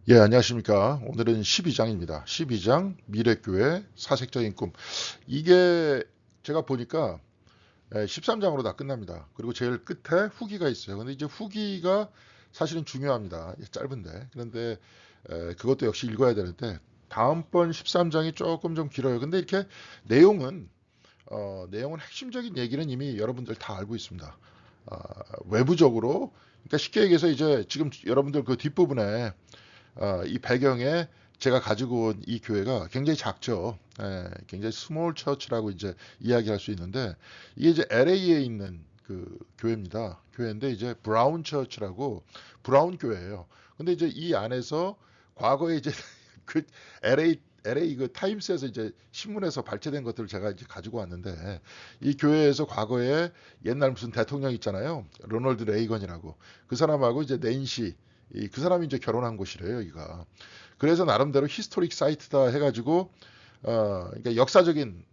예, 안녕하십니까. 오늘은 12장입니다. 12장 미래교회 사색적인 꿈. 이게 제가 보니까 13장으로 다 끝납니다. 그리고 제일 끝에 후기가 있어요. 근데 이제 후기가 사실은 중요합니다. 짧은데. 그런데 그것도 역시 읽어야 되는데 다음번 13장이 조금 좀 길어요. 근데 이렇게 내용은 내용은 핵심적인 얘기는 이미 여러분들 다 알고 있습니다. 아, 외부적으로 그러니까 쉽게 얘기해서 이제 지금 여러분들 그 뒷부분에 이 배경에 제가 가지고 온 이 교회가 굉장히 작죠. 굉장히 스몰 처치라고 이제 이야기할 수 있는데 이게 이제 LA에 있는 그 교회입니다. 교회인데 이제 브라운 처치라고 브라운 교회예요. 근데 이제 이 안에서 과거에 이제 그 LA 그 타임스에서 이제 신문에서 발췌된 것들을 제가 이제 가지고 왔는데 이 교회에서 과거에 옛날 무슨 대통령 있잖아요. 로널드 레이건이라고 그 사람하고 이제 낸시 그 사람이 이제 결혼한 곳이래요, 이가. 그래서 나름대로 히스토릭 사이트다 해가지고, 그러니까 역사적인,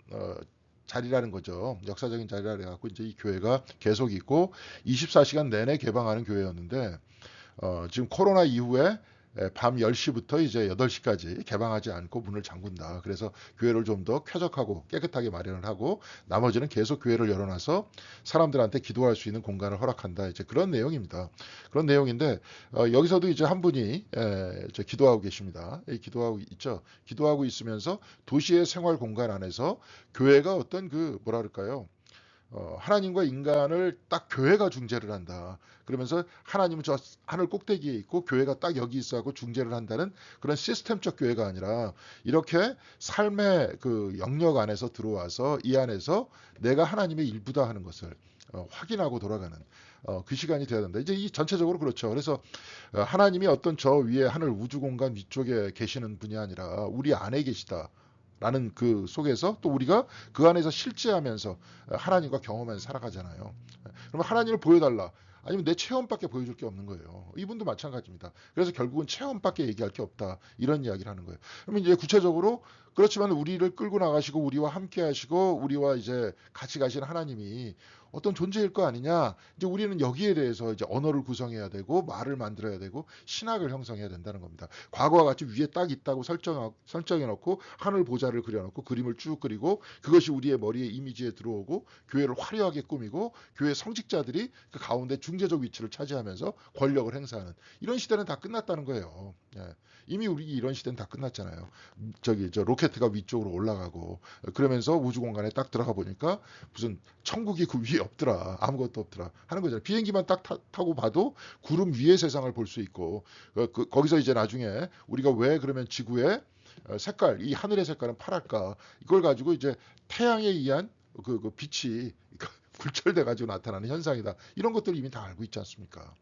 자리라는 거죠. 역사적인 자리라 해갖고 이제 이 교회가 계속 있고 24시간 내내 개방하는 교회였는데, 지금 코로나 이후에 밤 10시부터 이제 8시까지 개방하지 않고 문을 잠근다. 그래서 교회를 좀 더 쾌적하고 깨끗하게 마련을 하고 나머지는 계속 교회를 열어놔서 사람들한테 기도할 수 있는 공간을 허락한다. 이제 그런 내용입니다. 그런 내용인데 여기서도 이제 한 분이 기도하고 계십니다. 기도하고 있죠. 기도하고 있으면서 도시의 생활 공간 안에서 교회가 어떤 그 뭐라 그럴까요? 하나님과 인간을 딱 교회가 중재를 한다. 그러면서 하나님은 저 하늘 꼭대기에 있고 교회가 딱 여기 있어하고 중재를 한다는 그런 시스템적 교회가 아니라 이렇게 삶의 그 영역 안에서 들어와서 이 안에서 내가 하나님의 일부다 하는 것을 확인하고 돌아가는 그 시간이 되어야 된다. 이제 이 전체적으로 그렇죠. 그래서 하나님이 어떤 저 위에 하늘 우주 공간 위쪽에 계시는 분이 아니라 우리 안에 계시다. 라는 그 속에서 또 우리가 그 안에서 실제하면서 하나님과 경험하면서 살아가잖아요. 그러면 하나님을 보여달라. 아니면 내 체험밖에 보여줄 게 없는 거예요. 이분도 마찬가지입니다. 그래서 결국은 체험밖에 얘기할 게 없다. 이런 이야기를 하는 거예요. 그러면 이제 구체적으로 그렇지만 우리를 끌고 나가시고 우리와 함께 하시고 우리와 이제 같이 가신 하나님이 어떤 존재일 거 아니냐. 이제 우리는 여기에 대해서 이제 언어를 구성해야 되고 말을 만들어야 되고 신학을 형성해야 된다는 겁니다. 과거와 같이 위에 딱 있다고 설정해 놓고 하늘 보좌를 그려 놓고 그림을 쭉 그리고 그것이 우리의 머리에 이미지에 들어오고 교회를 화려하게 꾸미고 교회 성직자들이 그 가운데 중재적 위치를 차지하면서 권력을 행사하는 이런 시대는 다 끝났다는 거예요. 예. 이미 우리 이런 시대는 다 끝났잖아요. 저기 저 로켓가 위쪽으로 올라가고 그러면서 우주 공간에 딱 들어가 보니까 무슨 천국이 그 위에 없더라. 아무것도 없더라. 하는 거잖아요. 비행기만 딱 타고 봐도 구름 위의 세상을 볼 수 있고 거기서 이제 나중에 우리가 왜 그러면 지구의 색깔, 이 하늘의 색깔은 파랄까? 이걸 가지고 이제 태양에 의한 그 빛이 굴절돼 가지고 나타나는 현상이다. 이런 것들 이미 다 알고 있지 않습니까?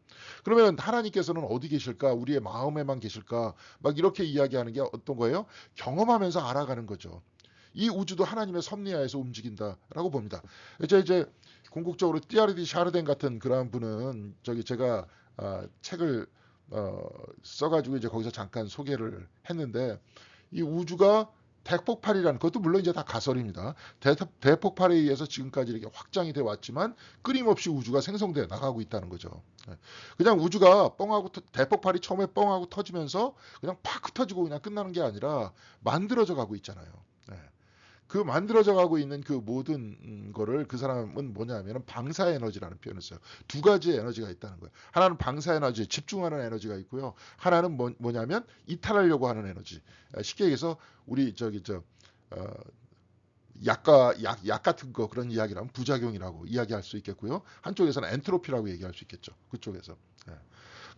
그러면 하나님께서는 어디 계실까? 우리의 마음에만 계실까? 막 이렇게 이야기하는 게 어떤 거예요? 경험하면서 알아가는 거죠. 이 우주도 하나님의 섭리하에서 움직인다라고 봅니다. 이제 궁극적으로 띠아르디 샤르덴 같은 그러한 분은 저기 제가 책을 써가지고 이제 거기서 잠깐 소개를 했는데 이 우주가 대폭발이라는 것도 물론 이제 다 가설입니다. 대폭발에 의해서 지금까지 이렇게 확장이 돼 왔지만 끊임없이 우주가 생성돼 나가고 있다는 거죠. 예. 그냥 우주가 뻥하고 대폭발이 처음에 뻥하고 터지면서 그냥 팍 흩어지고 그냥 끝나는 게 아니라 만들어져 가고 있잖아요. 예. 그 만들어져 가고 있는 그 모든 거를 그 사람은 뭐냐면은 방사 에너지라는 표현을 써요. 두 가지의 에너지가 있다는 거예요. 하나는 방사 에너지, 집중하는 에너지가 있고요. 하나는 뭐냐면 이탈하려고 하는 에너지. 쉽게 얘기해서 우리 저기 어, 약 같은 거 그런 이야기라면 부작용이라고 이야기할 수 있겠고요. 한쪽에서는 엔트로피라고 얘기할 수 있겠죠. 그쪽에서. 예.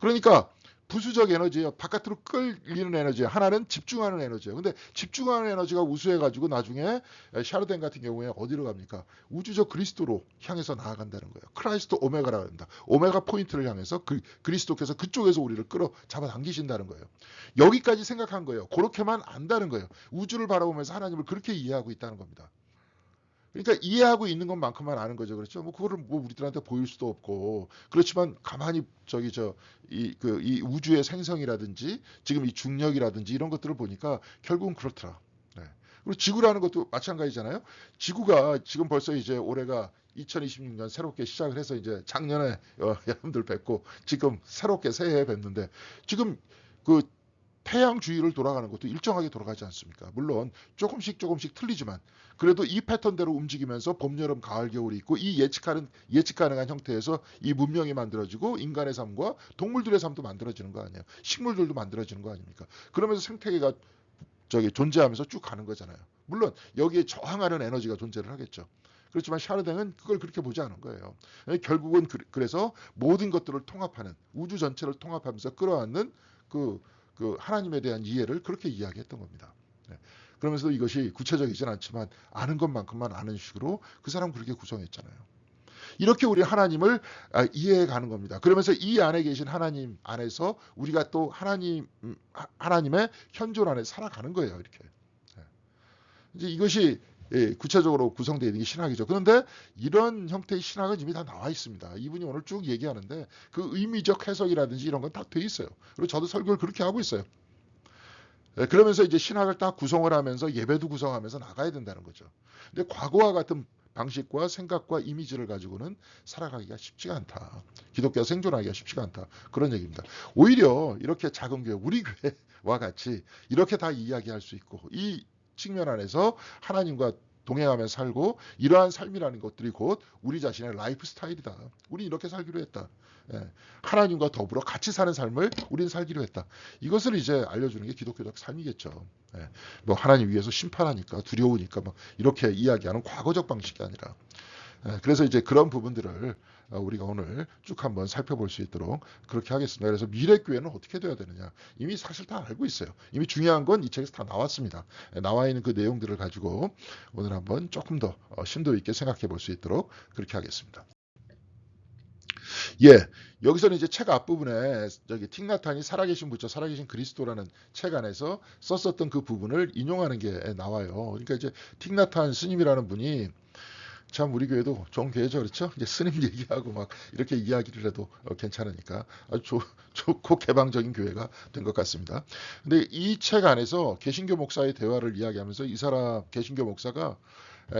그러니까 부수적 에너지예요. 바깥으로 끌리는 에너지예요. 하나는 집중하는 에너지예요. 근데 집중하는 에너지가 우수해가지고 나중에 샤르덴 같은 경우에 어디로 갑니까? 우주적 그리스도로 향해서 나아간다는 거예요. 크라이스트 오메가라고 합니다. 오메가 포인트를 향해서 그리스도께서 그쪽에서 우리를 끌어 잡아당기신다는 거예요. 여기까지 생각한 거예요. 그렇게만 안다는 거예요. 우주를 바라보면서 하나님을 그렇게 이해하고 있다는 겁니다. 그러니까 이해하고 있는 것만큼만 아는 거죠. 그렇죠? 뭐 그거를 뭐 우리들한테 보일 수도 없고 그렇지만 가만히 저기 이 우주의 생성이라든지 지금 이 중력이라든지 이런 것들을 보니까 결국은 그렇더라. 네. 그리고 지구라는 것도 마찬가지잖아요. 지구가 지금 벌써 이제 올해가 2026년 새롭게 시작을 해서 이제 작년에 여러분들 뵙고 지금 새롭게 새해에 뵙는데 지금 그 태양 주위를 돌아가는 것도 일정하게 돌아가지 않습니까? 물론 조금씩 틀리지만 그래도 이 패턴대로 움직이면서 봄, 여름, 가을, 겨울이 있고 이 예측 가능한 형태에서 이 문명이 만들어지고 인간의 삶과 동물들의 삶도 만들어지는 거 아니에요. 식물들도 만들어지는 거 아닙니까? 그러면서 생태계가 존재하면서 쭉 가는 거잖아요. 물론 여기에 저항하는 에너지가 존재를 하겠죠. 그렇지만 샤르댕은 그걸 그렇게 보지 않은 거예요. 결국은 그래서 모든 것들을 통합하는, 우주 전체를 통합하면서 끌어안는 그 하나님에 대한 이해를 그렇게 이야기했던 겁니다. 그러면서도 이것이 구체적이진 않지만 아는 것만큼만 아는 식으로 그 사람 그렇게 구성했잖아요. 이렇게 우리 하나님을 이해해 가는 겁니다. 그러면서 이 안에 계신 하나님 안에서 우리가 또 하나님의 현존 안에 살아가는 거예요. 이렇게. 이제 이것이 구체적으로 구성되어 있는 게 신학이죠. 그런데 이런 형태의 신학은 이미 다 나와 있습니다. 이분이 오늘 쭉 얘기하는데 그 의미적 해석이라든지 이런 건 다 돼 있어요. 그리고 저도 설교를 그렇게 하고 있어요. 그러면서 이제 신학을 딱 구성을 하면서 예배도 구성하면서 나가야 된다는 거죠. 근데 과거와 같은 방식과 생각과 이미지를 가지고는 살아가기가 쉽지가 않다. 기독교가 생존하기가 쉽지가 않다. 그런 얘기입니다. 오히려 이렇게 작은 교회, 우리 교회와 같이 이렇게 다 이야기할 수 있고 이 측면 안에서 하나님과 동행하며 살고 이러한 삶이라는 것들이 곧 우리 자신의 라이프 스타일이다. 우리 이렇게 살기로 했다. 하나님과 더불어 같이 사는 삶을 우리는 살기로 했다. 이것을 이제 알려주는 게 기독교적 삶이겠죠. 뭐 하나님 위해서 심판하니까 두려우니까 뭐 이렇게 이야기하는 과거적 방식이 아니라. 그래서 이제 그런 부분들을 우리가 오늘 쭉 한번 살펴볼 수 있도록 그렇게 하겠습니다. 그래서 미래교회는 어떻게 돼야 되느냐. 이미 사실 다 알고 있어요. 이미 중요한 건 이 책에서 다 나왔습니다. 나와 있는 그 내용들을 가지고 오늘 한번 조금 더 심도 있게 생각해 볼 수 있도록 그렇게 하겠습니다. 여기서는 이제 책 앞부분에 틱나탄이 살아계신 부처, 살아계신 그리스도라는 책 안에서 썼었던 그 부분을 인용하는 게 나와요. 그러니까 이제 틱나탄 스님이라는 분이 참 우리 교회도 좋은 교회죠, 그렇죠? 이제 스님 얘기하고 막 이렇게 이야기를 해도 괜찮으니까 아주 좋고 개방적인 교회가 된 것 같습니다. 근데 이 책 안에서 개신교 목사의 대화를 이야기하면서 이 사람 개신교 목사가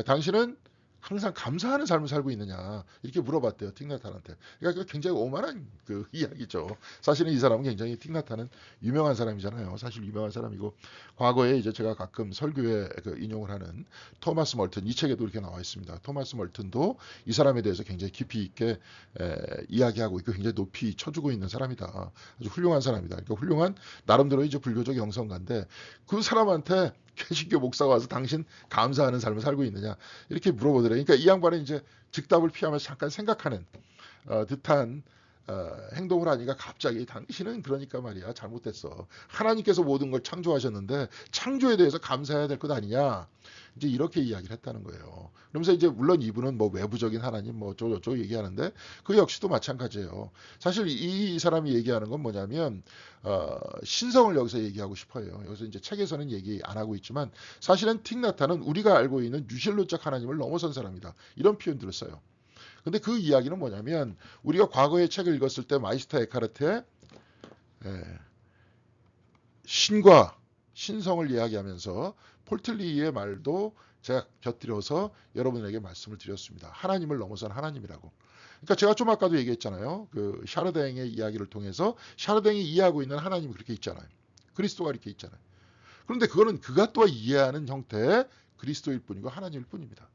당신은 항상 감사하는 삶을 살고 있느냐 이렇게 물어봤대요, 틱나탄한테. 그러니까 굉장히 오만한 그 이야기죠. 사실은 이 사람은 굉장히 틱나탄은 유명한 사람이잖아요. 사실 유명한 사람이고 과거에 이제 제가 가끔 설교에 인용을 하는 토마스 멀튼, 이 책에도 이렇게 나와 있습니다. 토마스 멀튼도 이 사람에 대해서 굉장히 깊이 있게 이야기하고 있고 굉장히 높이 쳐주고 있는 사람이다. 아주 훌륭한 사람이다. 그러니까 훌륭한 나름대로 이제 불교적 영성가인데 그 사람한테 개신교 목사가 와서 당신 감사하는 삶을 살고 있느냐 이렇게 물어보더래요. 그러니까 이 양반은 이제 즉답을 피하면서 잠깐 생각하는 듯한 행동을 하니까 갑자기 당신은 그러니까 말이야 잘못됐어. 하나님께서 모든 걸 창조하셨는데 창조에 대해서 감사해야 될 것 아니냐. 이제 이렇게 이야기를 했다는 거예요. 그러면서 이제 물론 이분은 뭐 외부적인 하나님 뭐 저쩌고 얘기하는데 그 역시도 마찬가지예요. 사실 이 사람이 얘기하는 건 뭐냐면 신성을 여기서 얘기하고 싶어요. 여기서 이제 책에서는 얘기 안 하고 있지만 사실은 틱나탄은 우리가 알고 있는 유실론적 하나님을 넘어선 사람이다. 이런 표현들을 써요. 근데 그 이야기는 뭐냐면 우리가 과거에 책을 읽었을 때 마이스터 에카르트의 신과 신성을 이야기하면서 폴틀리의 말도 제가 곁들여서 여러분에게 말씀을 드렸습니다. 하나님을 넘어선 하나님이라고. 그러니까 제가 좀 아까도 얘기했잖아요. 그 샤르댕의 이야기를 통해서 샤르댕이 이해하고 있는 하나님이 그렇게 있잖아요. 그리스도가 이렇게 있잖아요. 그런데 그거는 그가 또 이해하는 형태의 그리스도일 뿐이고 하나님일 뿐입니다.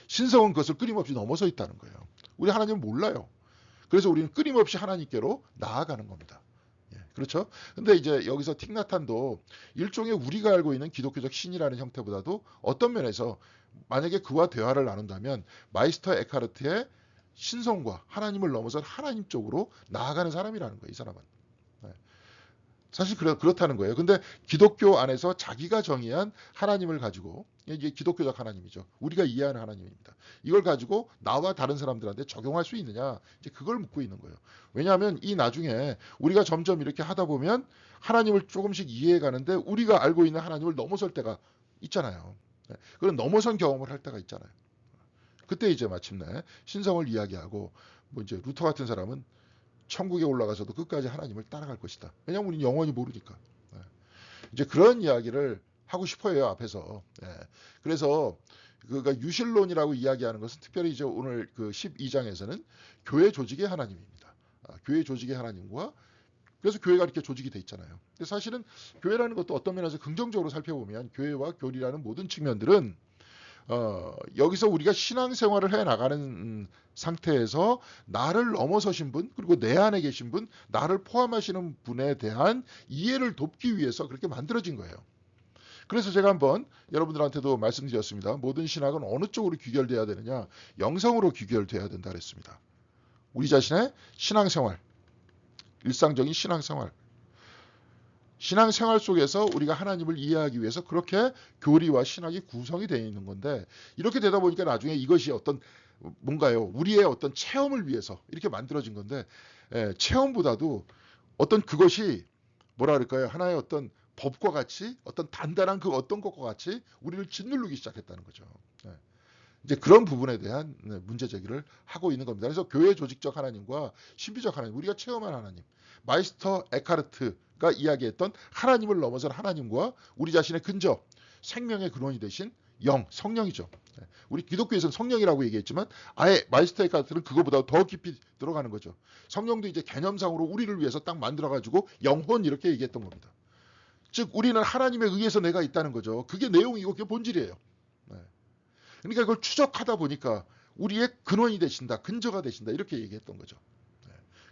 신성은 그것을 끊임없이 넘어서 있다는 거예요. 우리 하나님은 몰라요. 그래서 우리는 끊임없이 하나님께로 나아가는 겁니다. 그렇죠? 근데 이제 여기서 틱나탄도 일종의 우리가 알고 있는 기독교적 신이라는 형태보다도 어떤 면에서 만약에 그와 대화를 나눈다면 마이스터 에카르트의 신성과 하나님을 넘어선 하나님 쪽으로 나아가는 사람이라는 거예요. 이 사람은. 사실 그렇다는 거예요. 근데 기독교 안에서 자기가 정의한 하나님을 가지고 이게 기독교적 하나님이죠. 우리가 이해하는 하나님입니다. 이걸 가지고 나와 다른 사람들한테 적용할 수 있느냐 이제 그걸 묻고 있는 거예요. 왜냐하면 이 나중에 우리가 점점 이렇게 하다 보면 하나님을 조금씩 이해해 가는데 우리가 알고 있는 하나님을 넘어설 때가 있잖아요. 그런 넘어선 경험을 할 때가 있잖아요. 그때 이제 마침내 신성을 이야기하고 뭐 이제 루터 같은 사람은 천국에 올라가서도 끝까지 하나님을 따라갈 것이다. 왜냐하면 우리는 영원히 모르니까. 이제 그런 이야기를 하고 싶어요 앞에서. 그래서 그가 유실론이라고 이야기하는 것은 특별히 이제 오늘 그 12장에서는 교회 조직의 하나님입니다. 교회 조직의 하나님과 그래서 교회가 이렇게 조직이 돼 있잖아요. 근데 사실은 교회라는 것도 어떤 면에서 긍정적으로 살펴보면 교회와 교리라는 모든 측면들은 여기서 우리가 신앙생활을 해나가는 상태에서 나를 넘어서신 분, 그리고 내 안에 계신 분, 나를 포함하시는 분에 대한 이해를 돕기 위해서 그렇게 만들어진 거예요. 그래서 제가 한번 여러분들한테도 말씀드렸습니다. 모든 신학은 어느 쪽으로 귀결돼야 되느냐? 영성으로 귀결돼야 된다 그랬습니다. 우리 자신의 신앙생활, 일상적인 신앙생활. 신앙생활 속에서 우리가 하나님을 이해하기 위해서 그렇게 교리와 신학이 구성이 되어 있는 건데, 이렇게 되다 보니까 나중에 이것이 어떤 뭔가요, 우리의 어떤 체험을 위해서 이렇게 만들어진 건데, 체험보다도 어떤 그것이 뭐라 그럴까요, 하나의 어떤 법과 같이, 어떤 단단한 그 어떤 것과 같이 우리를 짓누르기 시작했다는 거죠. 이제 그런 부분에 대한 문제 제기를 하고 있는 겁니다. 그래서 교회 조직적 하나님과 신비적 하나님, 우리가 체험한 하나님, 마이스터 에카르트가 이야기했던 하나님을 넘어선 하나님과 우리 자신의 근접, 생명의 근원이 되신 영, 성령이죠. 우리 기독교에서는 성령이라고 얘기했지만 아예 마이스터 에카르트는 그거보다 더 깊이 들어가는 거죠. 성령도 이제 개념상으로 우리를 위해서 딱 만들어가지고 영혼 이렇게 얘기했던 겁니다. 즉 우리는 하나님에 의해서 내가 있다는 거죠. 그게 내용이고 그게 본질이에요. 그러니까 그걸 추적하다 보니까 우리의 근원이 되신다, 근저가 되신다 이렇게 얘기했던 거죠.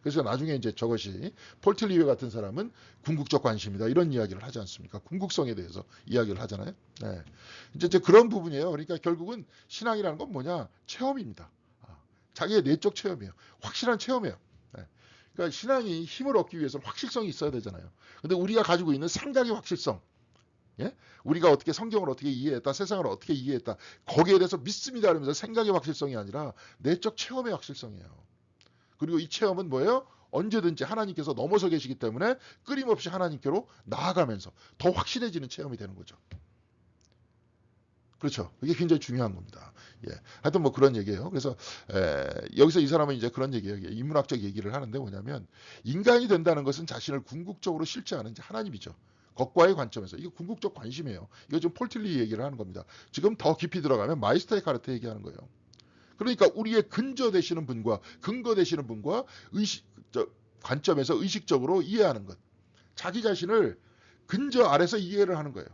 그래서 나중에 이제 저것이 폴 틸리웨 같은 사람은 궁극적 관심이다 이런 이야기를 하지 않습니까? 궁극성에 대해서 이야기를 하잖아요. 이제 그런 부분이에요. 그러니까 결국은 신앙이라는 건 뭐냐? 체험입니다. 자기의 내적 체험이에요. 확실한 체험이에요. 그러니까 신앙이 힘을 얻기 위해서는 확실성이 있어야 되잖아요. 근데 우리가 가지고 있는 생각의 확실성, 우리가 어떻게 성경을 어떻게 이해했다, 세상을 어떻게 이해했다, 거기에 대해서 믿습니다 이러면서 생각의 확실성이 아니라 내적 체험의 확실성이에요. 그리고 이 체험은 뭐예요? 언제든지 하나님께서 넘어서 계시기 때문에 끊임없이 하나님께로 나아가면서 더 확실해지는 체험이 되는 거죠. 그렇죠. 이게 굉장히 중요한 겁니다. 하여튼 뭐 그런 얘기예요. 그래서 여기서 이 사람은 이제 그런 얘기예요. 인문학적 얘기를 하는데 뭐냐면 인간이 된다는 것은 자신을 궁극적으로 실제하는 이제 하나님이죠. 것과의 관점에서 이거 궁극적 관심이에요. 이거 지금 폴틸리 얘기를 하는 겁니다. 지금 더 깊이 들어가면 마이스터 에카르트 얘기하는 거예요. 그러니까 우리의 근저 되시는 분과 근거 되시는 분과 관점에서 의식적으로 이해하는 것. 자기 자신을 근저 아래서 이해를 하는 거예요.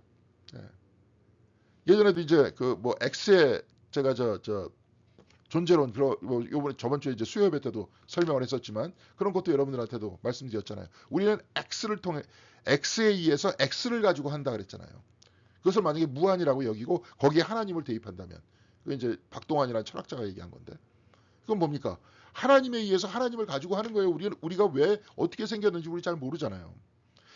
예전에도 이제 그 뭐 X의 제가 존재론 뭐 요번에 저번 주에 이제 수요 예배 때도 설명을 했었지만 그런 것도 여러분들한테도 말씀드렸잖아요. 우리는 X를 통해 X에 의해서 X를 가지고 한다 그랬잖아요. 그것을 만약에 무한이라고 여기고 거기에 하나님을 대입한다면 그게 이제 박동환이라는 철학자가 얘기한 건데 그건 뭡니까? 하나님에 의해서 하나님을 가지고 하는 거예요. 우리가 왜 어떻게 생겼는지 우리 잘 모르잖아요.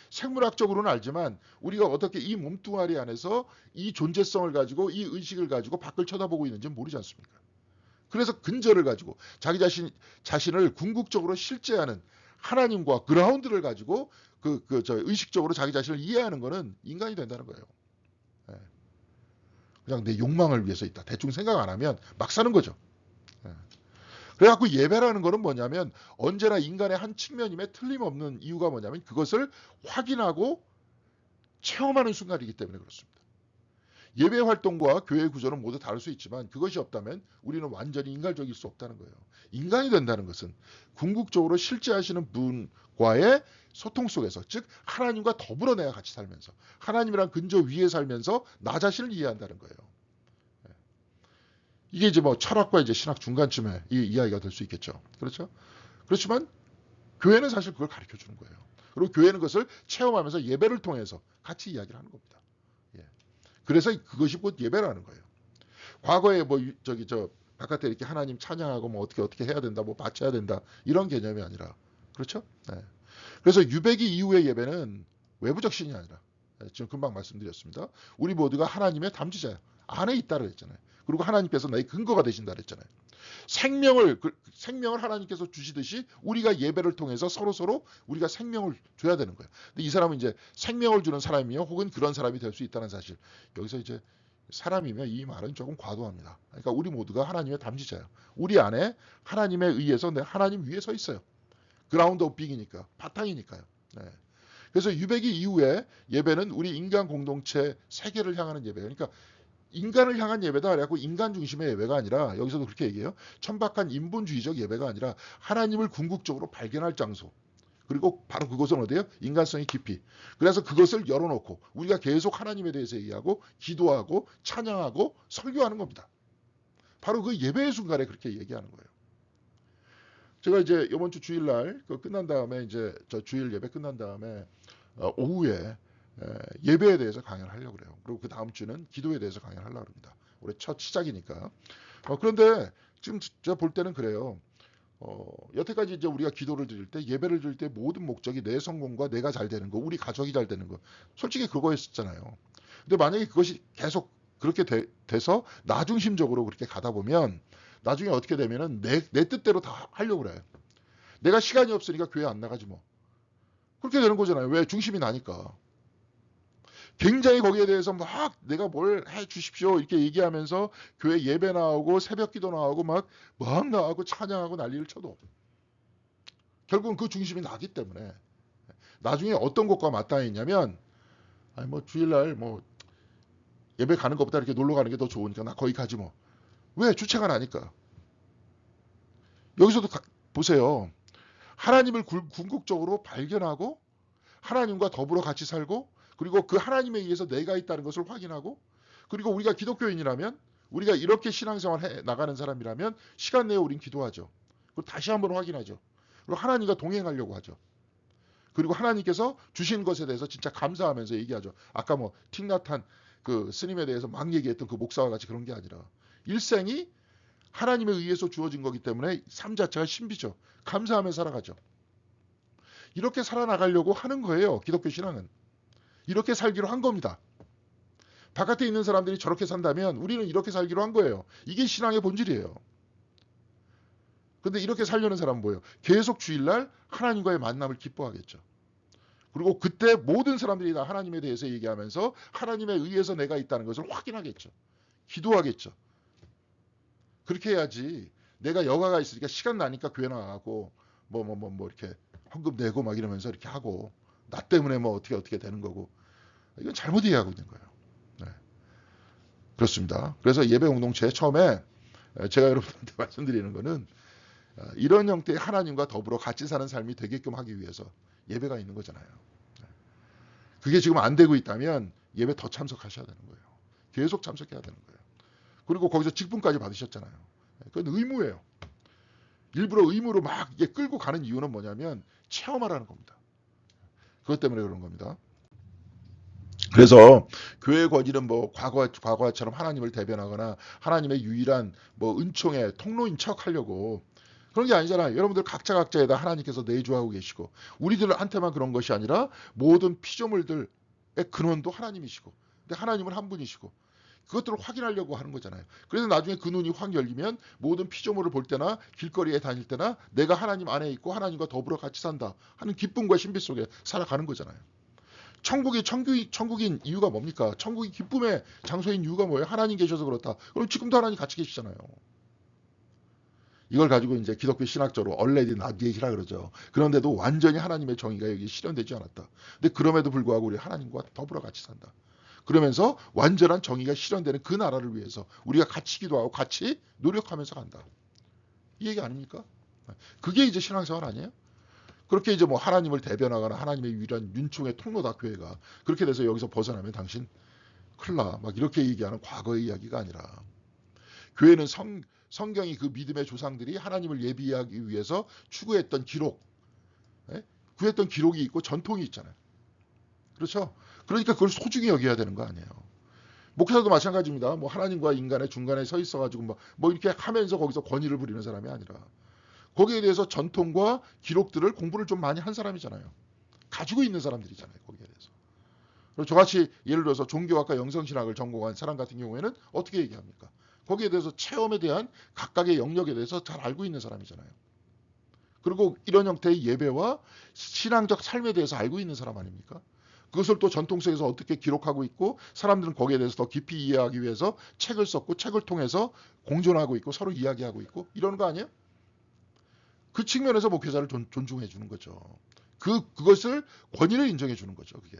생물학적으로는 알지만 우리가 어떻게 이 몸뚱아리 안에서 이 존재성을 가지고 이 의식을 가지고 밖을 쳐다보고 있는지 모르지 않습니까? 그래서 근저를 가지고 자기 자신을 궁극적으로 실제하는 하나님과 그라운드를 가지고 의식적으로 자기 자신을 이해하는 것은 인간이 된다는 거예요. 그냥 내 욕망을 위해서 있다. 대충 생각 안 하면 막 사는 거죠. 그래갖고 예배라는 거는 뭐냐면 언제나 인간의 한 측면임에 틀림없는 이유가 뭐냐면 그것을 확인하고 체험하는 순간이기 때문에 그렇습니다. 예배 활동과 교회 구조는 모두 다를 수 있지만 그것이 없다면 우리는 완전히 인간적일 수 없다는 거예요. 인간이 된다는 것은 궁극적으로 실제하시는 분과의 소통 속에서, 즉 하나님과 더불어 내가 같이 살면서 하나님이랑 근저 위에 살면서 나 자신을 이해한다는 거예요. 이게 이제 뭐 철학과 이제 신학 중간쯤에 이 이야기가 될 수 있겠죠. 그렇죠? 그렇지만 교회는 사실 그걸 가르쳐 주는 거예요. 그리고 교회는 그것을 체험하면서 예배를 통해서 같이 이야기를 하는 겁니다. 그래서 그것이 곧 예배라는 거예요. 과거에 뭐 바깥에 이렇게 하나님 찬양하고 뭐 어떻게 해야 된다, 뭐 바쳐야 된다 이런 개념이 아니라 그렇죠? 그래서 유배기 이후의 예배는 외부적 신이 아니라 지금 금방 말씀드렸습니다. 우리 모두가 하나님의 담지자야. 안에 있다고 했잖아요. 그리고 하나님께서 나의 근거가 되신다 그랬잖아요. 생명을 하나님께서 주시듯이 우리가 예배를 통해서 서로 우리가 생명을 줘야 되는 거예요. 근데 이 사람은 이제 생명을 주는 사람이며 혹은 그런 사람이 될 수 있다는 사실. 여기서 이제 사람이며 이 말은 조금 과도합니다. 그러니까 우리 모두가 하나님의 담지자예요. 우리 안에 하나님에 의해서 내가 하나님 위에 서 있어요. 그라운드 오브 빅이니까, 바탕이니까요. 그래서 유배기 이후에 예배는 우리 인간 공동체 세계를 향하는 예배예요. 그러니까 인간을 향한 예배다. 그래갖고 인간 중심의 예배가 아니라 여기서도 그렇게 얘기해요. 천박한 인본주의적 예배가 아니라 하나님을 궁극적으로 발견할 장소. 그리고 바로 그것은 어디예요? 인간성의 깊이. 그래서 그것을 열어놓고 우리가 계속 하나님에 대해서 얘기하고 기도하고 찬양하고 설교하는 겁니다. 바로 그 예배의 순간에 그렇게 얘기하는 거예요. 제가 이제 이번 주 주일날 그 끝난 다음에 이제 저 주일 예배 끝난 다음에 오후에 예배에 대해서 강연을 하려고 그래요. 그리고 그 다음 주는 기도에 대해서 강연을 하려고 합니다. 올해 첫 시작이니까. 그런데 지금 제가 볼 때는 그래요. 여태까지 이제 우리가 기도를 드릴 때, 예배를 드릴 때 모든 목적이 내 성공과 내가 잘 되는 거, 우리 가족이 잘 되는 거. 솔직히 그거였었잖아요. 근데 만약에 그것이 계속 그렇게 돼서 나중심적으로 그렇게 가다 보면 나중에 어떻게 되면은 내 뜻대로 다 하려고 그래. 내가 시간이 없으니까 교회 안 나가지 뭐. 그렇게 되는 거잖아요. 왜? 중심이 나니까. 굉장히 거기에 대해서 막 내가 뭘 해 주십시오 이렇게 얘기하면서 교회 예배 나오고 새벽 기도 나오고 막 나오고 찬양하고 난리를 쳐도 결국은 그 중심이 나기 때문에 나중에 어떤 것과 맞닿아 있냐면 아니 뭐 주일날 뭐 예배 가는 것보다 이렇게 놀러 가는 게 더 좋으니까 나 거기 가지 뭐. 왜? 주체가 나니까. 여기서도 보세요. 하나님을 궁극적으로 발견하고 하나님과 더불어 같이 살고 그리고 그 하나님에 의해서 내가 있다는 것을 확인하고 그리고 우리가 기독교인이라면 우리가 이렇게 신앙생활 해 나가는 사람이라면 시간 내에 우린 기도하죠. 그리고 다시 한번 확인하죠. 그리고 하나님과 동행하려고 하죠. 그리고 하나님께서 주신 것에 대해서 진짜 감사하면서 얘기하죠. 아까 뭐 틱나탄 그 스님에 대해서 막 얘기했던 그 목사와 같이 그런 게 아니라 일생이 하나님에 의해서 주어진 거기 때문에 삶 자체가 신비죠. 감사하며 살아가죠. 이렇게 살아나가려고 하는 거예요. 기독교 신앙은. 이렇게 살기로 한 겁니다. 바깥에 있는 사람들이 저렇게 산다면 우리는 이렇게 살기로 한 거예요. 이게 신앙의 본질이에요. 근데 이렇게 살려는 사람은 뭐예요? 계속 주일날 하나님과의 만남을 기뻐하겠죠. 그리고 그때 모든 사람들이 다 하나님에 대해서 얘기하면서 하나님에 의해서 내가 있다는 것을 확인하겠죠. 기도하겠죠. 그렇게 해야지 내가 여가가 있으니까 시간 나니까 교회 나가고 뭐 이렇게 헌금 내고 막 이러면서 이렇게 하고 나 때문에 뭐 어떻게 되는 거고 이건 잘못 이해하고 있는 거예요. 네. 그렇습니다. 그래서 예배 공동체 처음에 제가 여러분한테 말씀드리는 거는 이런 형태의 하나님과 더불어 같이 사는 삶이 되게끔 하기 위해서 예배가 있는 거잖아요. 그게 지금 안 되고 있다면 예배 더 참석하셔야 되는 거예요. 계속 참석해야 되는 거예요. 그리고 거기서 직분까지 받으셨잖아요. 그건 의무예요. 일부러 의무로 막 이게 끌고 가는 이유는 뭐냐면 체험하라는 겁니다. 그것 때문에 그런 겁니다. 그래서 교회 권위는 뭐 과거처럼 하나님을 대변하거나 하나님의 유일한 뭐 은총의 통로인 척 하려고 그런 게 아니잖아요. 여러분들 각자에다 하나님께서 내주하고 계시고 우리들한테만 그런 것이 아니라 모든 피조물들의 근원도 하나님이시고 근데 하나님은 한 분이시고 그것들을 확인하려고 하는 거잖아요. 그래서 나중에 그 눈이 확 열리면 모든 피조물을 볼 때나 길거리에 다닐 때나 내가 하나님 안에 있고 하나님과 더불어 같이 산다 하는 기쁨과 신비 속에 살아가는 거잖아요. 천국인 이유가 뭡니까? 천국이 기쁨의 장소인 이유가 뭐예요? 하나님 계셔서 그렇다. 그럼 지금도 하나님 같이 계시잖아요. 이걸 가지고 이제 기독교 신학적으로 얼레디 나디에이라 그러죠. 그런데도 완전히 하나님의 정의가 여기 실현되지 않았다. 근데 그럼에도 불구하고 우리 하나님과 더불어 같이 산다. 그러면서 완전한 정의가 실현되는 그 나라를 위해서 우리가 같이 기도하고 같이 노력하면서 간다. 이 얘기 아닙니까? 그게 이제 신앙생활 아니에요? 그렇게 이제 뭐 하나님을 대변하거나 하나님의 유일한 윤총의 통로다 교회가 그렇게 돼서 여기서 벗어나면 당신 큰일 나. 막 이렇게 얘기하는 과거의 이야기가 아니라 교회는 성경이 그 믿음의 조상들이 하나님을 예비하기 위해서 추구했던 기록, 구했던 기록이 있고 전통이 있잖아요. 그렇죠? 그러니까 그걸 소중히 여겨야 되는 거 아니에요. 목사도 마찬가지입니다. 뭐 하나님과 인간의 중간에 서 있어가지고 뭐 이렇게 하면서 거기서 권위를 부리는 사람이 아니라 거기에 대해서 전통과 기록들을 공부를 좀 많이 한 사람이잖아요. 가지고 있는 사람들이잖아요. 거기에 대해서. 그리고 저같이 예를 들어서 종교학과 영성신학을 전공한 사람 같은 경우에는 어떻게 얘기합니까? 거기에 대해서 체험에 대한 각각의 영역에 대해서 잘 알고 있는 사람이잖아요. 그리고 이런 형태의 예배와 신앙적 삶에 대해서 알고 있는 사람 아닙니까? 그것을 또 전통 속에서 어떻게 기록하고 있고 사람들은 거기에 대해서 더 깊이 이해하기 위해서 책을 썼고 책을 통해서 공존하고 있고 서로 이야기하고 있고 이러는 거 아니에요? 그 측면에서 목회자를 존중해 주는 거죠. 그것을 권위를 인정해 주는 거죠. 그게.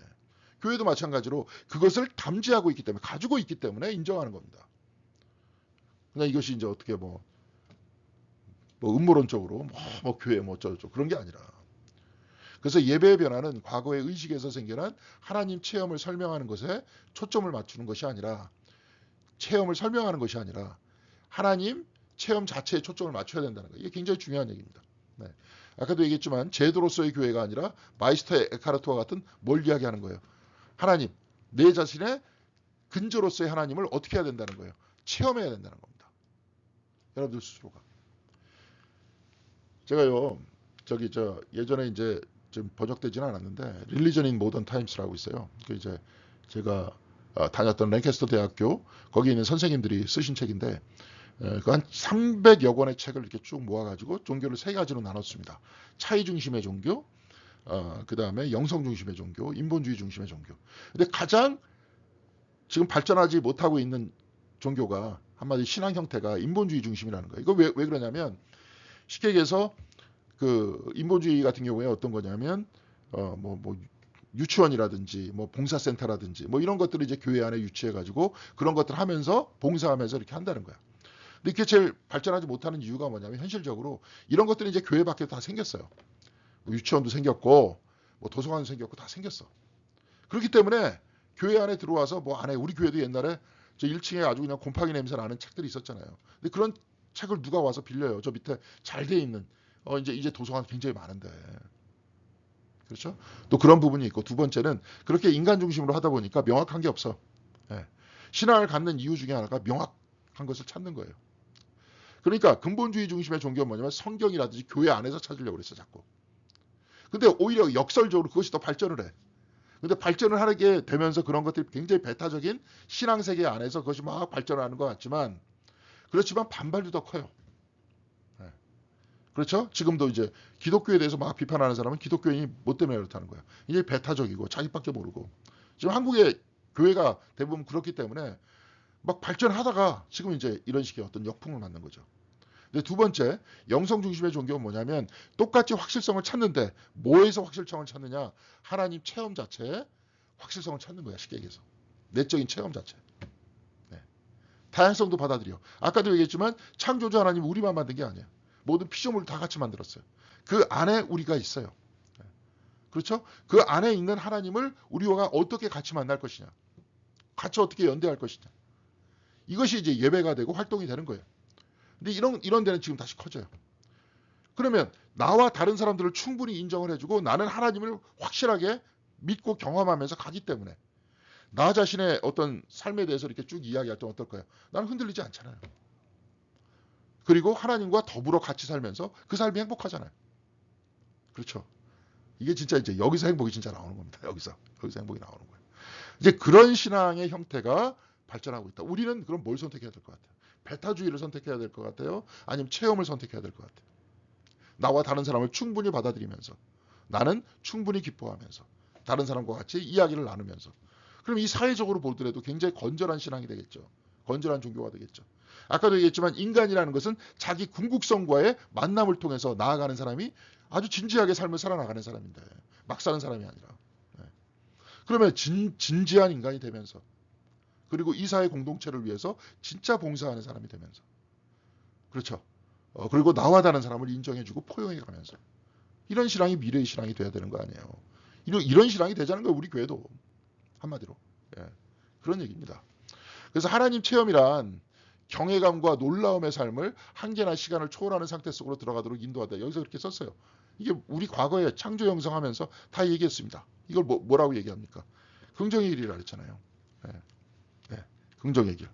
교회도 마찬가지로 그것을 담지하고 있기 때문에 가지고 있기 때문에 인정하는 겁니다. 그냥 이것이 이제 어떻게 뭐 음모론적으로 뭐 교회 뭐 어쩌고 그런 게 아니라 그래서 예배의 변화는 과거의 의식에서 생겨난 하나님 체험을 설명하는 것에 초점을 맞추는 것이 아니라 체험을 설명하는 것이 아니라 하나님 체험 자체에 초점을 맞춰야 된다는 거예요. 이게 굉장히 중요한 얘기입니다. 네. 아까도 얘기했지만 제도로서의 교회가 아니라 마이스터 에카르트와 같은 뭘 이야기하는 거예요. 하나님, 내 자신의 근저로서의 하나님을 어떻게 해야 된다는 거예요. 체험해야 된다는 겁니다. 여러분들 스스로가. 제가요, 예전에 이제 좀 번역되지는 않았는데 Religion in Modern Times라고 있어요. 그 이제 제가 다녔던 랭캐스터 대학교 거기 있는 선생님들이 쓰신 책인데 그 한 300여 권의 책을 이렇게 쭉 모아가지고 종교를 세 가지로 나눴습니다. 차이 중심의 종교, 그 다음에 영성 중심의 종교, 인본주의 중심의 종교. 근데 가장 지금 발전하지 못하고 있는 종교가 한마디 신앙 형태가 인본주의 중심이라는 거예요. 이거 왜 그러냐면 쉽게 얘기해서 그 인본주의 같은 경우에 어떤 거냐면 뭐 유치원이라든지 뭐 봉사센터라든지 뭐 이런 것들을 이제 교회 안에 유치해 가지고 그런 것들 하면서 봉사하면서 이렇게 한다는 거야. 근데 이게 제일 발전하지 못하는 이유가 뭐냐면 현실적으로 이런 것들이 이제 교회 밖에 다 생겼어요. 뭐 유치원도 생겼고 뭐 도서관도 생겼고 다 생겼어. 그렇기 때문에 교회 안에 들어와서 뭐 안에 우리 교회도 옛날에 저 1층에 아주 그냥 곰팡이 냄새 나는 책들이 있었잖아요. 근데 그런 책을 누가 와서 빌려요. 저 밑에 잘 돼 있는 이제 도서관 굉장히 많은데. 그렇죠? 또 그런 부분이 있고 두 번째는 그렇게 인간 중심으로 하다 보니까 명확한 게 없어. 예. 신앙을 갖는 이유 중에 하나가 명확한 것을 찾는 거예요. 그러니까 근본주의 중심의 종교는 뭐냐면 성경이라든지 교회 안에서 찾으려고 그랬어 자꾸. 근데 오히려 역설적으로 그것이 더 발전을 해. 근데 발전을 하게 되면서 그런 것들이 굉장히 배타적인 신앙세계 안에서 그것이 막 발전하는 것 같지만 그렇지만 반발도 더 커요. 네. 그렇죠? 지금도 이제 기독교에 대해서 막 비판하는 사람은 기독교인이 뭐 때문에 그렇다는 거야. 이게 배타적이고 자기밖에 모르고. 지금 한국의 교회가 대부분 그렇기 때문에 막 발전하다가 지금 이제 이런 식의 어떤 역풍을 맞는 거죠. 근데 두 번째, 영성 중심의 종교는 뭐냐면 똑같이 확실성을 찾는데 뭐에서 확실성을 찾느냐? 하나님 체험 자체에 확실성을 찾는 거야. 쉽게 얘기해서. 내적인 체험 자체. 네. 다양성도 받아들여. 아까도 얘기했지만 창조주 하나님 우리만 만든 게 아니에요. 모든 피조물을 다 같이 만들었어요. 그 안에 우리가 있어요. 네. 그렇죠? 그 안에 있는 하나님을 우리가 어떻게 같이 만날 것이냐. 같이 어떻게 연대할 것이냐. 이것이 이제 예배가 되고 활동이 되는 거예요. 근데 이런 데는 지금 다시 커져요. 그러면 나와 다른 사람들을 충분히 인정을 해주고 나는 하나님을 확실하게 믿고 경험하면서 가기 때문에 나 자신의 어떤 삶에 대해서 이렇게 쭉 이야기할 때 어떨까요? 나는 흔들리지 않잖아요. 그리고 하나님과 더불어 같이 살면서 그 삶이 행복하잖아요. 그렇죠? 이게 진짜 이제 여기서 행복이 진짜 나오는 겁니다. 여기서 행복이 나오는 거예요. 이제 그런 신앙의 형태가 발전하고 있다. 우리는 그럼 뭘 선택해야 될 것 같아요? 배타주의를 선택해야 될 것 같아요? 아니면 체험을 선택해야 될 것 같아요? 나와 다른 사람을 충분히 받아들이면서 나는 충분히 기뻐하면서 다른 사람과 같이 이야기를 나누면서 그럼 이 사회적으로 보더라도 굉장히 건전한 신앙이 되겠죠. 건전한 종교가 되겠죠. 아까도 얘기했지만 인간이라는 것은 자기 궁극성과의 만남을 통해서 나아가는 사람이 아주 진지하게 삶을 살아나가는 사람인데 막 사는 사람이 아니라 그러면 진지한 인간이 되면서 그리고 이 사회 공동체를 위해서 진짜 봉사하는 사람이 되면서 그렇죠. 그리고 나와 다른 사람을 인정해주고 포용해가면서 이런 신앙이 미래의 신앙이 돼야 되는 거 아니에요. 이런 신앙이 되자는 거예요. 우리 교회도 한마디로. 예, 그런 얘기입니다. 그래서 하나님 체험이란 경외감과 놀라움의 삶을 한계나 시간을 초월하는 상태 속으로 들어가도록 인도하다. 여기서 그렇게 썼어요. 이게 우리 과거에 창조 형성하면서 다 얘기했습니다. 이걸 뭐라고 얘기합니까? 긍정의 길이라 그랬잖아요. 예, 예, 긍정의 길.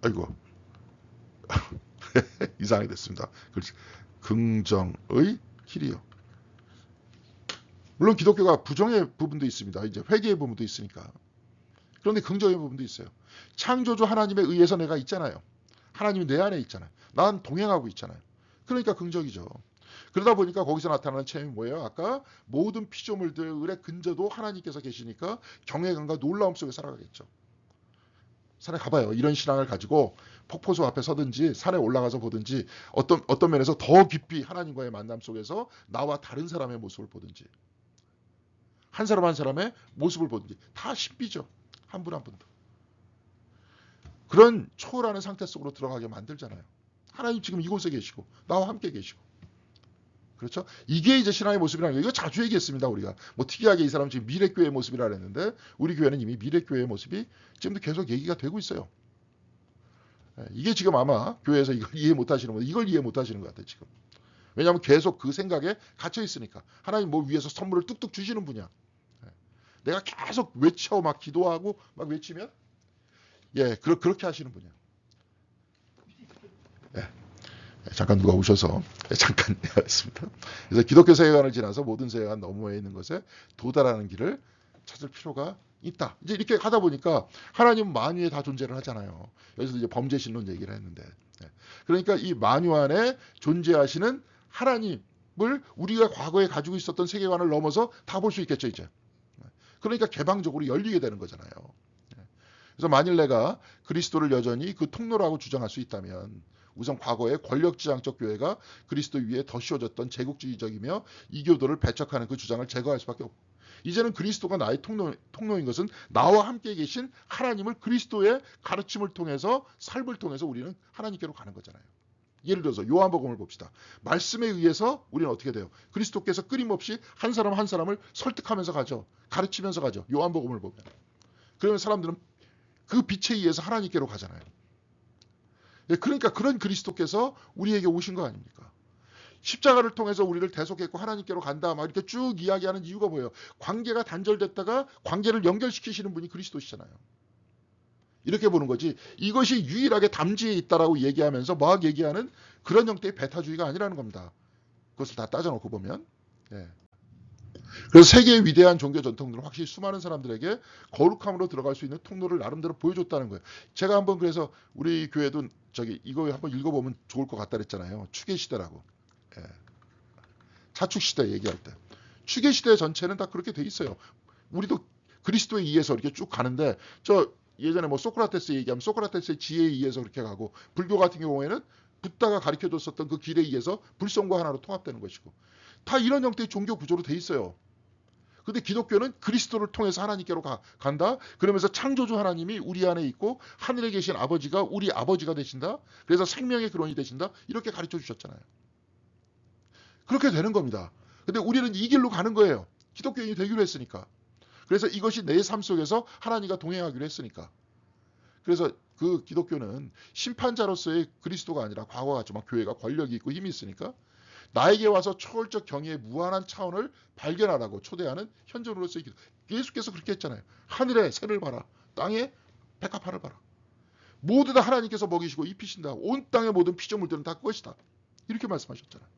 아이고 이상하게 됐습니다. 긍정의 길이요. 물론 기독교가 부정의 부분도 있습니다. 이제 회개의 부분도 있으니까. 그런데 긍정의 부분도 있어요. 창조주 하나님에 의해서 내가 있잖아요. 하나님이 내 안에 있잖아요. 난 동행하고 있잖아요. 그러니까 긍정이죠. 그러다 보니까 거기서 나타나는 체험이 뭐예요? 아까 모든 피조물들의 근저도 하나님께서 계시니까 경외감과 놀라움 속에 살아가겠죠. 산에 가봐요. 이런 신앙을 가지고 폭포수 앞에 서든지 산에 올라가서 보든지 어떤 면에서 더 깊이 하나님과의 만남 속에서 나와 다른 사람의 모습을 보든지 한 사람 한 사람의 모습을 보든지 다 신비죠. 한 분 한 분도. 그런 초월하는 상태 속으로 들어가게 만들잖아요. 하나님 지금 이곳에 계시고 나와 함께 계시고. 그렇죠? 이게 이제 신앙의 모습이라는 거예요. 이거 자주 얘기했습니다. 우리가. 뭐 특이하게 이 사람 지금 미래교회의 모습이라 그랬는데 우리 교회는 이미 미래교회의 모습이 지금도 계속 얘기가 되고 있어요. 이게 지금 아마 교회에서 이걸 이해 못 하시는 분들, 이걸 이해 못 하시는 것 같아요, 지금. 왜냐하면 계속 그 생각에 갇혀 있으니까. 하나님 뭐 위에서 선물을 뚝뚝 주시는 분이야. 내가 계속 외쳐 막 기도하고 막 외치면 그렇게 하시는 분이야. 잠깐 누가 오셔서 잠깐 했습니다. 그래서 기독교 세계관을 지나서 모든 세계관 너머에 있는 것에 도달하는 길을 찾을 필요가 있다. 이제 이렇게 하다 보니까 하나님은 만유에 다 존재를 하잖아요. 여기서 이제 범죄신론 얘기를 했는데, 그러니까 이 만유 안에 존재하시는 하나님을 우리가 과거에 가지고 있었던 세계관을 넘어서 다 볼 수 있겠죠, 이제. 그러니까 개방적으로 열리게 되는 거잖아요. 그래서 만일 내가 그리스도를 여전히 그 통로라고 주장할 수 있다면 우선 과거의 권력지향적 교회가 그리스도 위에 더 씌워졌던 제국주의적이며 이교도를 배척하는 그 주장을 제거할 수밖에 없고, 이제는 그리스도가 나의 통로인 것은 나와 함께 계신 하나님을 그리스도의 가르침을 통해서 삶을 통해서 우리는 하나님께로 가는 거잖아요. 예를 들어서 요한복음을 봅시다. 말씀에 의해서 우리는 어떻게 돼요? 그리스도께서 끊임없이 한 사람 한 사람을 설득하면서 가죠. 가르치면서 가죠. 요한복음을 보면. 그러면 사람들은 그 빛에 의해서 하나님께로 가잖아요. 그러니까 그런 그리스도께서 우리에게 오신 거 아닙니까? 십자가를 통해서 우리를 대속했고 하나님께로 간다 막 이렇게 쭉 이야기하는 이유가 뭐예요? 관계가 단절됐다가 관계를 연결시키시는 분이 그리스도시잖아요. 이렇게 보는 거지, 이것이 유일하게 담지에 있다라고 얘기하면서 막 얘기하는 그런 형태의 배타주의가 아니라는 겁니다. 그것을 다 따져놓고 보면. 그래서 세계의 위대한 종교 전통들은 확실히 수많은 사람들에게 거룩함으로 들어갈 수 있는 통로를 나름대로 보여줬다는 거예요. 제가 한번 그래서 우리 교회도 이거 한번 읽어보면 좋을 것 같다 그랬잖아요. 추계시대라고. 자축시대 얘기할 때. 추계시대 전체는 다 그렇게 돼 있어요. 우리도 그리스도에 의해서 이렇게 쭉 가는데, 예전에 뭐 소크라테스 얘기하면 소크라테스의 지혜에 의해서 그렇게 가고, 불교 같은 경우에는 붓다가 가르쳐줬었던 그 길에 의해서 불성과 하나로 통합되는 것이고, 다 이런 형태의 종교 구조로 돼 있어요. 근데 기독교는 그리스도를 통해서 하나님께로 간다. 그러면서 창조주 하나님이 우리 안에 있고 하늘에 계신 아버지가 우리 아버지가 되신다. 그래서 생명의 근원이 되신다. 이렇게 가르쳐 주셨잖아요. 그렇게 되는 겁니다. 근데 우리는 이 길로 가는 거예요. 기독교인이 되기로 했으니까. 그래서 이것이 내 삶 속에서 하나님과 동행하기로 했으니까. 그래서 그 기독교는 심판자로서의 그리스도가 아니라 과거와 같지만 교회가 권력이 있고 힘이 있으니까 나에게 와서 초월적 경의의 무한한 차원을 발견하라고 초대하는 현존으로서의 기도. 예수께서 그렇게 했잖아요. 하늘에 새를 봐라. 땅에 백합화를 봐라. 모두 다 하나님께서 먹이시고 입히신다. 온 땅의 모든 피조물들은 다 그것이다. 이렇게 말씀하셨잖아요.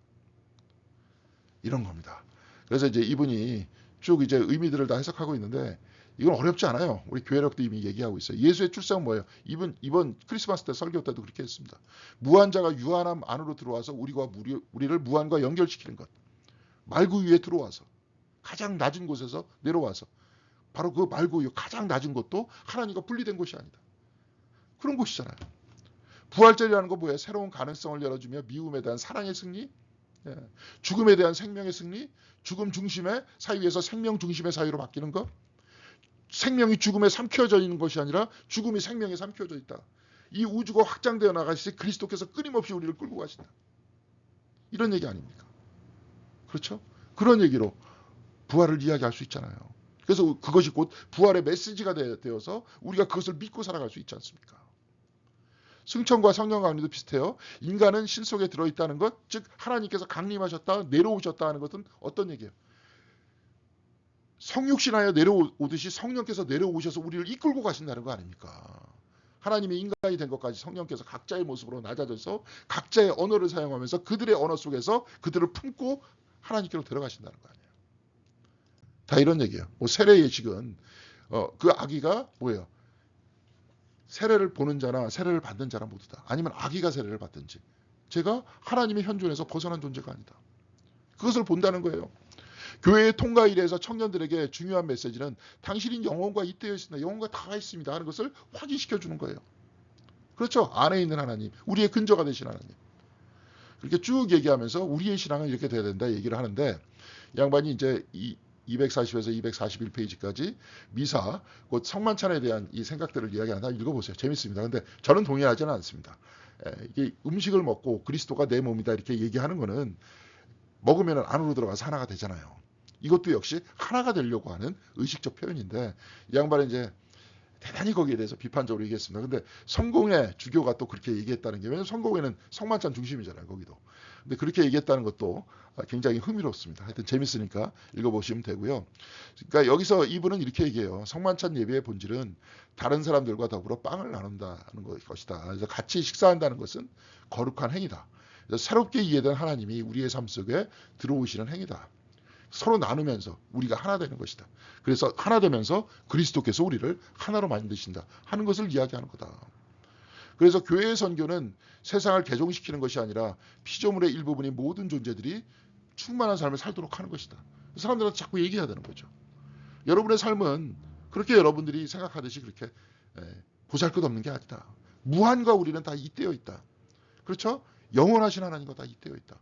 이런 겁니다. 그래서 이제 이분이 쭉 이제 의미들을 다 해석하고 있는데 이건 어렵지 않아요. 우리 교회력도 이미 얘기하고 있어요. 예수의 출생은 뭐예요? 이번 크리스마스 때 설교 때도 그렇게 했습니다. 무한자가 유한함 안으로 들어와서 우리를 무한과 연결시키는 것. 말구 위에 들어와서 가장 낮은 곳에서 내려와서 바로 그 말구 위 가장 낮은 곳도 하나님과 분리된 곳이 아니다. 그런 곳이잖아요. 부활절이라는 건 뭐예요? 새로운 가능성을 열어주며 미움에 대한 사랑의 승리, 죽음에 대한 생명의 승리, 죽음 중심의 사유에서 생명 중심의 사유로 바뀌는 것. 생명이 죽음에 삼켜져 있는 것이 아니라 죽음이 생명에 삼켜져 있다. 이 우주가 확장되어 나가시 그리스도께서 끊임없이 우리를 끌고 가신다. 이런 얘기 아닙니까? 그렇죠? 그런 얘기로 부활을 이야기할 수 있잖아요. 그래서 그것이 곧 부활의 메시지가 되어서 우리가 그것을 믿고 살아갈 수 있지 않습니까? 승천과 성령 강림도 비슷해요. 인간은 신 속에 들어있다는 것, 즉 하나님께서 강림하셨다, 내려오셨다 하는 것은 어떤 얘기예요? 성육신하여 내려오듯이 성령께서 내려오셔서 우리를 이끌고 가신다는 거 아닙니까? 하나님의 인간이 된 것까지 성령께서 각자의 모습으로 낮아져서 각자의 언어를 사용하면서 그들의 언어 속에서 그들을 품고 하나님께로 들어가신다는 거 아니에요. 다 이런 얘기예요. 뭐 세례 예식은 그 아기가 뭐예요? 세례를 보는 자나 세례를 받는 자나 모두다. 아니면 아기가 세례를 받든지. 제가 하나님의 현존에서 벗어난 존재가 아니다. 그것을 본다는 거예요. 교회의 통과 일에서 청년들에게 중요한 메시지는 당신이 영혼과 잇대어 있습니다. 영혼과 다 있습니다 하는 것을 확인시켜 주는 거예요. 그렇죠? 안에 있는 하나님, 우리의 근저가 되신 하나님. 그렇게 쭉 얘기하면서 우리의 신앙은 이렇게 돼야 된다 얘기를 하는데, 양반이 이제 240에서 241페이지까지 미사, 곧 성만찬에 대한 이 생각들을 이야기한다. 읽어보세요. 재밌습니다. 근데 저는 동의하지는 않습니다. 이게 음식을 먹고 그리스도가 내 몸이다 이렇게 얘기하는 거는 먹으면 안으로 들어가서 하나가 되잖아요. 이것도 역시 하나가 되려고 하는 의식적 표현인데 이 양반은 이제 대단히 거기에 대해서 비판적으로 얘기했습니다. 근데 성공의 주교가 또 그렇게 얘기했다는 게, 왜냐하면 성공회는 성만찬 중심이잖아요, 거기도. 근데 그렇게 얘기했다는 것도 굉장히 흥미롭습니다. 하여튼 재밌으니까 읽어보시면 되고요. 그러니까 여기서 이분은 이렇게 얘기해요. 성만찬 예배의 본질은 다른 사람들과 더불어 빵을 나눈다는 것이다. 그래서 같이 식사한다는 것은 거룩한 행위다. 그래서 새롭게 이해된 하나님이 우리의 삶 속에 들어오시는 행위다. 서로 나누면서 우리가 하나 되는 것이다. 그래서 하나 되면서 그리스도께서 우리를 하나로 만드신다 하는 것을 이야기하는 거다. 그래서 교회의 선교는 세상을 개종시키는 것이 아니라 피조물의 일부분인 모든 존재들이 충만한 삶을 살도록 하는 것이다. 사람들한테 자꾸 얘기해야 되는 거죠. 여러분의 삶은 그렇게 여러분들이 생각하듯이 그렇게 보잘것없는 게 아니다. 무한과 우리는 다 잇대어 있다. 그렇죠? 영원하신 하나님과 다 잇대어 있다.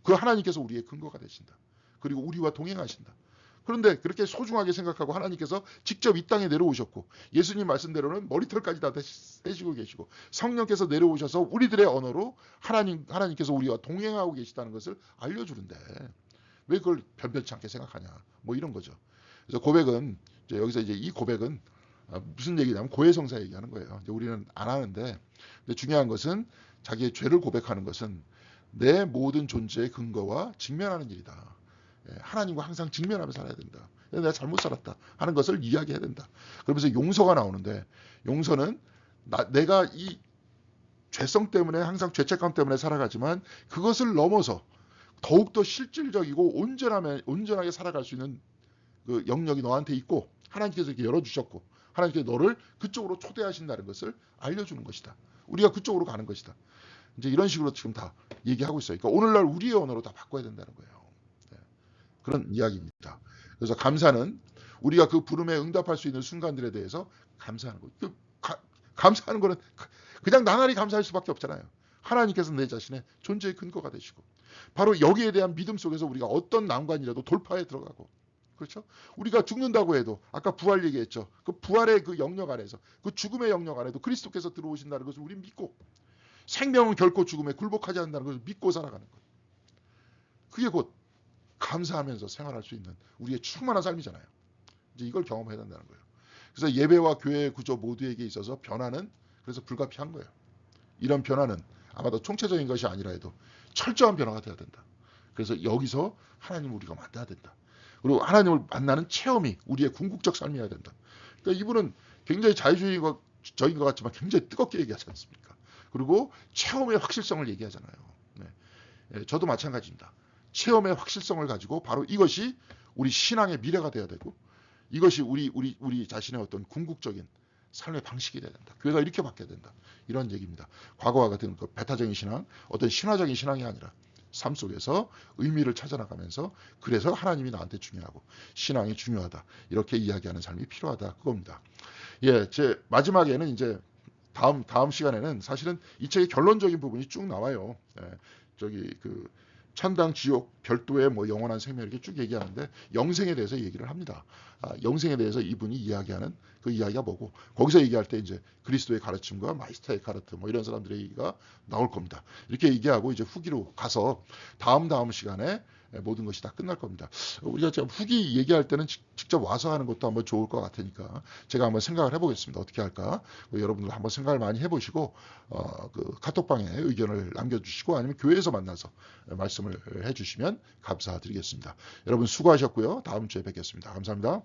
그 하나님께서 우리의 근거가 되신다. 그리고 우리와 동행하신다. 그런데 그렇게 소중하게 생각하고 하나님께서 직접 이 땅에 내려오셨고 예수님 말씀대로는 머리털까지 다 떼시고 계시고 성령께서 내려오셔서 우리들의 언어로 하나님께서 우리와 동행하고 계시다는 것을 알려주는데 왜 그걸 변변치 않게 생각하냐, 뭐 이런 거죠. 그래서 고백은 여기서 이제 이 고백은 무슨 얘기냐면 고해성사 얘기하는 거예요. 이제 우리는 안 하는데 근데 중요한 것은 자기의 죄를 고백하는 것은 내 모든 존재의 근거와 직면하는 일이다. 하나님과 항상 직면하며 살아야 된다. 내가 잘못 살았다 하는 것을 이야기해야 된다. 그러면서 용서가 나오는데 용서는 내가 이 죄성 때문에 항상 죄책감 때문에 살아가지만 그것을 넘어서 더욱더 실질적이고 온전하게 살아갈 수 있는 그 영역이 너한테 있고 하나님께서 이렇게 열어주셨고 하나님께서 너를 그쪽으로 초대하신다는 것을 알려주는 것이다. 우리가 그쪽으로 가는 것이다. 이제 이런 식으로 지금 다 얘기하고 있어요. 그러니까 오늘날 우리의 언어로 다 바꿔야 된다는 거예요. 그런 이야기입니다. 그래서 감사는 우리가 그 부름에 응답할 수 있는 순간들에 대해서 감사하는 거예요. 감사하는 거는 그냥 나날이 감사할 수밖에 없잖아요. 하나님께서 내 자신의 존재의 근거가 되시고 바로 여기에 대한 믿음 속에서 우리가 어떤 난관이라도 돌파해 들어가고, 그렇죠? 우리가 죽는다고 해도 아까 부활 얘기했죠. 그 부활의 그 영역 안에서 그 죽음의 영역 안에도 그리스도께서 들어오신다는 것을 우리 믿고 생명은 결코 죽음에 굴복하지 않는다는 것을 믿고 살아가는 것. 그게 곧 감사하면서 생활할 수 있는 우리의 충만한 삶이잖아요. 이제 이걸 경험해야 된다는 거예요. 그래서 예배와 교회의 구조 모두에게 있어서 변화는 그래서 불가피한 거예요. 이런 변화는 아마도 총체적인 것이 아니라 해도 철저한 변화가 돼야 된다. 그래서 여기서 하나님을 우리가 만나야 된다. 그리고 하나님을 만나는 체험이 우리의 궁극적 삶이어야 된다. 그러니까 이분은 굉장히 자유주의적인 것 같지만 굉장히 뜨겁게 얘기하지 않습니까? 그리고 체험의 확실성을 얘기하잖아요. 네. 저도 마찬가지입니다. 체험의 확실성을 가지고 바로 이것이 우리 신앙의 미래가 돼야 되고 이것이 우리 자신의 어떤 궁극적인 삶의 방식이 돼야 된다. 교회가 이렇게 바뀌어야 된다. 이런 얘기입니다. 과거와 같은 그 배타적인 신앙, 어떤 신화적인 신앙이 아니라 삶 속에서 의미를 찾아나가면서 그래서 하나님이 나한테 중요하고 신앙이 중요하다. 이렇게 이야기하는 삶이 필요하다. 그겁니다. 예, 제 마지막에는 이제 다음 시간에는 사실은 이 책의 결론적인 부분이 쭉 나와요. 예, 천당, 지옥, 별도의 뭐 영원한 생명 이렇게 쭉 얘기하는데 영생에 대해서 얘기를 합니다. 영생에 대해서 이분이 이야기하는 그 이야기가 뭐고 거기서 얘기할 때 이제 그리스도의 가르침과 마이스터의 가르침 뭐 이런 사람들의 얘기가 나올 겁니다. 이렇게 얘기하고 이제 후기로 가서 다음 시간에 모든 것이 다 끝날 겁니다. 우리가 지금 후기 얘기할 때는 직접 와서 하는 것도 한번 좋을 것 같으니까 제가 한번 생각을 해보겠습니다. 어떻게 할까? 여러분들 한번 생각을 많이 해보시고 그 카톡방에 의견을 남겨주시고 아니면 교회에서 만나서 말씀을 해주시면 감사드리겠습니다. 여러분 수고하셨고요. 다음 주에 뵙겠습니다. 감사합니다.